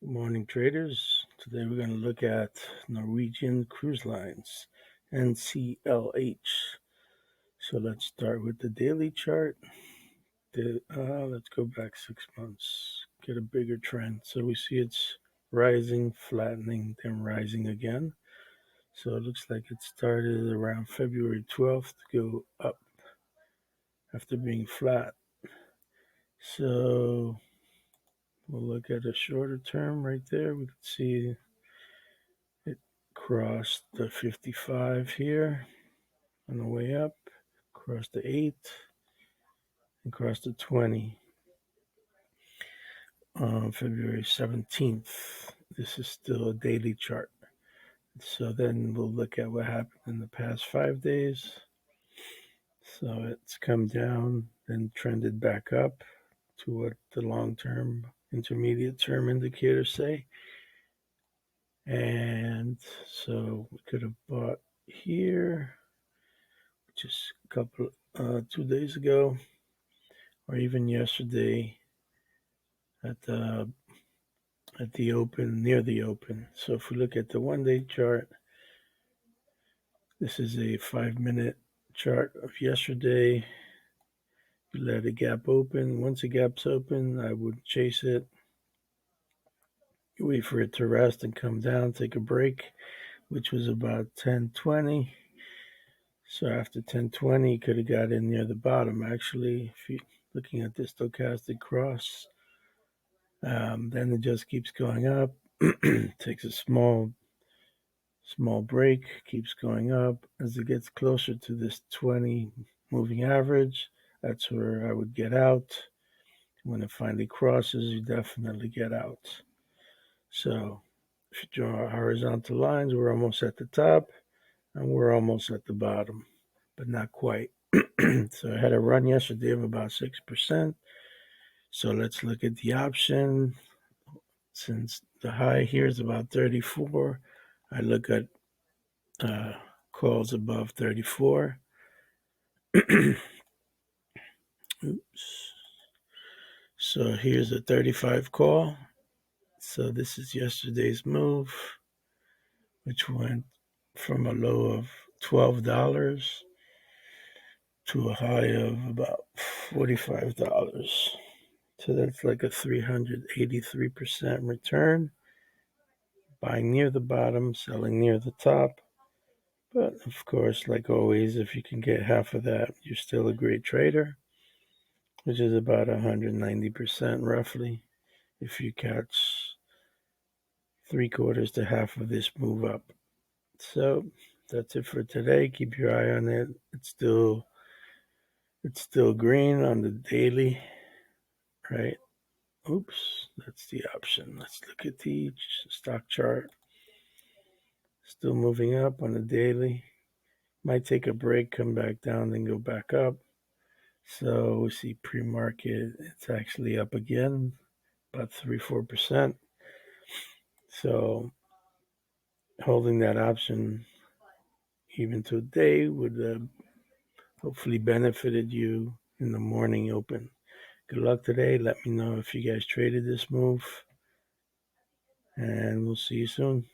Morning traders. Today we're going to look at Norwegian Cruise Lines, NCLH. So let's start with the daily chart. Let's go back 6 months, get a bigger trend. So we see it's rising, flattening, then rising again. So it looks like it started around February 12th to go up after being flat. So we'll look at a shorter term right there. We can see it crossed the 55 here on the way up, crossed the 8, and crossed the 20 on February 17th. This is still a daily chart. So then we'll look at what happened in the past 5 days. So it's come down, then trended back up to what the long-term, intermediate-term indicators say. And so we could have bought here, just a couple 2 days ago, or even yesterday at the open, near the open. So if we look at the 1-day chart, this is a 5-minute chart of yesterday. You let a gap open. Once a gap's open, I would chase it. You wait for it to rest and come down, take a break, which was about 10:20. So after 10:20, you could have got in near the bottom. Actually, if you're looking at this stochastic cross, then it just keeps going up. Takes a small break, keeps going up. As it gets closer to this 20 moving average, that's where I would get out. When it finally crosses, you definitely get out. So if you draw horizontal lines, we're almost at the top and we're almost at the bottom, but not quite. So I had a run yesterday of about 6%. So let's look at the option. Since the high here is about 34, I look at calls above 34. Oops. So here's a 35 call. So this is yesterday's move, which went from a low of $12 to a high of about $45. So that's like a 383% return. Buying near the bottom, selling near the top. But of course, like always, if you can get half of that, you're still a great trader, which is about 190% roughly if you catch 3/4 to half of this move up. So that's it for today. Keep your eye on it. It's still green on the daily, right? Oops, that's the option. Let's look at the stock chart. Still moving up on the daily. Might take a break, come back down, then go back up. So we see pre-market, it's actually up again, about 3-4%. So holding that option even today would hopefully benefited you in the morning open. Good luck today. Let me know if you guys traded this move, and we'll see you soon.